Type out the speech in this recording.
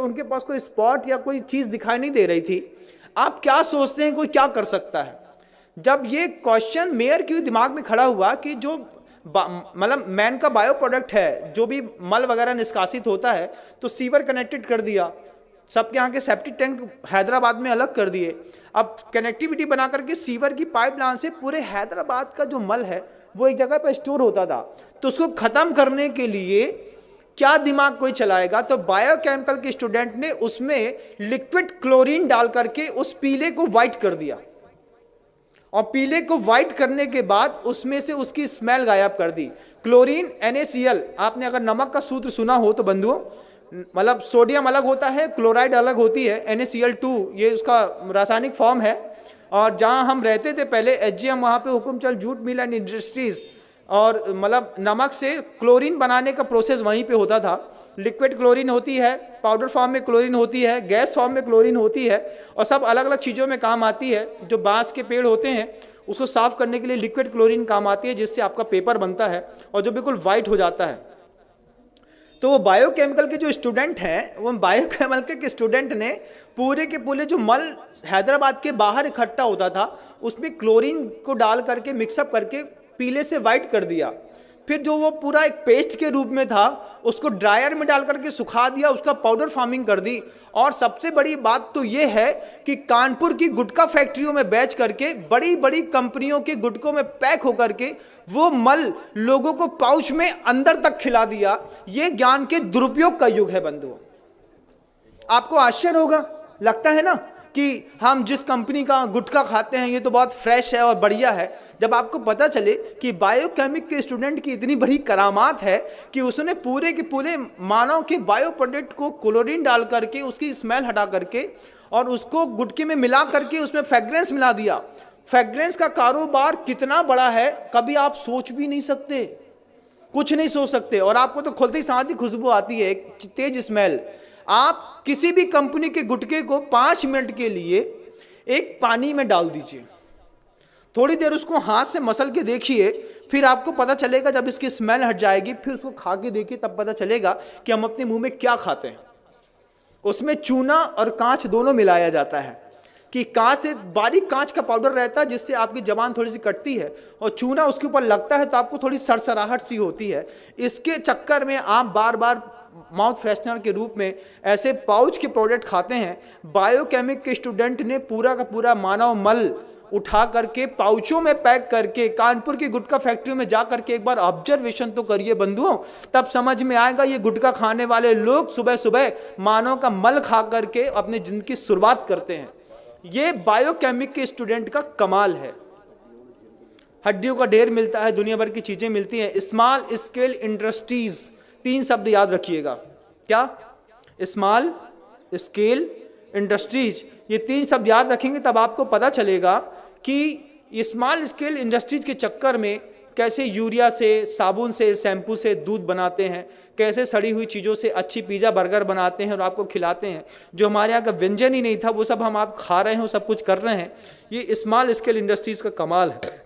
उनके पास कोई स्पॉट या कोई चीज दिखाई नहीं दे रही थी। आप क्या सोचते हैं कोई क्या कर सकता है? जब ये क्वेश्चन मेयर के दिमाग में खड़ा हुआ कि जो मतलब मैन का बायो प्रोडक्ट है, जो भी मल वगैरह निष्कासित होता है, तो सीवर कनेक्टेड कर दिया, सबके यहाँ के सेप्टिक टैंक हैदराबाद में अलग कर दिए। अब कनेक्टिविटी बना करके सीवर की पाइपलाइन से पूरे हैदराबाद का जो मल है वो एक जगह पर स्टोर होता था, तो उसको खत्म करने के लिए क्या दिमाग कोई चलाएगा? तो बायोकेमिकल के स्टूडेंट ने उसमें लिक्विड क्लोरीन डाल करके उस पीले को व्हाइट कर दिया, और पीले को व्हाइट करने के बाद उसमें से उसकी स्मेल गायब कर दी। क्लोरीन NaCl, आपने अगर नमक का सूत्र सुना हो तो बंधुओं, मतलब सोडियम अलग होता है, क्लोराइड अलग होती है, NaCl2 ये उसका रासायनिक फॉर्म है। और जहां हम रहते थे पहले HGM, वहां पे Hukumchand jute mill and industries, और मतलब नमक से क्लोरीन बनाने का प्रोसेस वहीं पे होता था। लिक्विड क्लोरीन होती है, पाउडर फॉर्म में क्लोरीन होती है, गैस फॉर्म में क्लोरीन होती है, और सब अलग अलग चीज़ों में काम आती है। जो बांस के पेड़ होते हैं उसको साफ करने के लिए लिक्विड क्लोरीन काम आती है, जिससे आपका पेपर बनता है और जो बिल्कुल वाइट हो जाता है। तो वो बायोकेमिकल के जो स्टूडेंट हैं, वो बायोकेमिकल के स्टूडेंट ने पूरे के पूरे जो मल हैदराबाद के बाहर इकट्ठा होता था उसमें क्लोरीन को डाल करके मिक्सअप करके पीले से वाइट कर दिया। फिर जो वो पूरा एक पेस्ट के रूप में था उसको ड्रायर में डाल करके सुखा दिया, उसका पाउडर फार्मिंग कर दी। और सबसे बड़ी बात तो ये है कि कानपुर की गुटखा फैक्ट्रियों में बेच करके बड़ी बड़ी कंपनियों के गुटकों में पैक होकर के वो मल लोगों को पाउच में अंदर तक खिला दिया। ये ज्ञान के दुरुपयोग का युग है बंधुओं। आपको आश्चर्य होगा, लगता है ना कि हम जिस कंपनी का गुटखा खाते हैं ये तो बहुत फ्रेश है और बढ़िया है, जब आपको पता चले कि बायोकेमिक के स्टूडेंट की इतनी बड़ी करामात है कि उसने पूरे के पूरे मानव के बायो प्रोडक्ट को क्लोरीन डाल करके उसकी स्मेल हटा करके और उसको गुटके में मिला करके उसमें फ्रेग्रेंस मिला दिया। फ्रेग्रेंस का कारोबार कितना बड़ा है कभी आप सोच भी नहीं सकते, कुछ नहीं सोच सकते। और आपको तो खुलते ही साथ ही खुशबू आती है, एक तेज स्मेल। आप किसी भी कंपनी के गुटके को 5 मिनट के लिए एक पानी में डाल दीजिए, थोड़ी देर उसको हाथ से मसल के देखिए, फिर आपको पता चलेगा, जब इसकी स्मेल हट जाएगी फिर उसको खा के देखिए, तब पता चलेगा कि हम अपने मुंह में क्या खाते हैं। उसमें चूना और कांच दोनों मिलाया जाता है कि कांच से बारीक कांच का पाउडर रहता है जिससे आपकी जबान थोड़ी सी कटती है, और चूना उसके ऊपर लगता है तो आपको थोड़ी सरसराहट सी होती है। इसके चक्कर में आप बार बार माउथ फ्रेशनर के रूप में ऐसे पाउच के प्रोडक्ट खाते हैं। बायोकेमिक के स्टूडेंट ने पूरा का पूरा मानव मल उठा करके पाउचों में पैक करके कानपुर की गुटखा फैक्ट्री में जा करके एक बार ऑब्जर्वेशन तो करिए बंधुओं, तब समझ में आएगा ये गुटखा खाने वाले लोग सुबह सुबह मानव का मल खा करके अपनी जिंदगी की शुरुआत करते हैं। ये बायोकेमिक के स्टूडेंट का कमाल है। हड्डियों का ढेर मिलता है, दुनिया भर की चीजें मिलती हैं। स्मॉल स्केल इंडस्ट्रीज, 3 शब्द याद रखिएगा। क्या? स्मॉल स्केल इंडस्ट्रीज, ये 3 शब्द याद रखेंगे तब आपको पता चलेगा कि स्मॉल स्केल इंडस्ट्रीज के चक्कर में कैसे यूरिया से, साबुन से, शैम्पू से दूध बनाते हैं, कैसे सड़ी हुई चीज़ों से अच्छी पिज़्ज़ा बर्गर बनाते हैं और आपको खिलाते हैं। जो हमारे यहाँ का व्यंजन ही नहीं था वो सब हम आप खा रहे हैं, वो सब कुछ कर रहे हैं। ये स्मॉल स्केल इंडस्ट्रीज़ का कमाल है।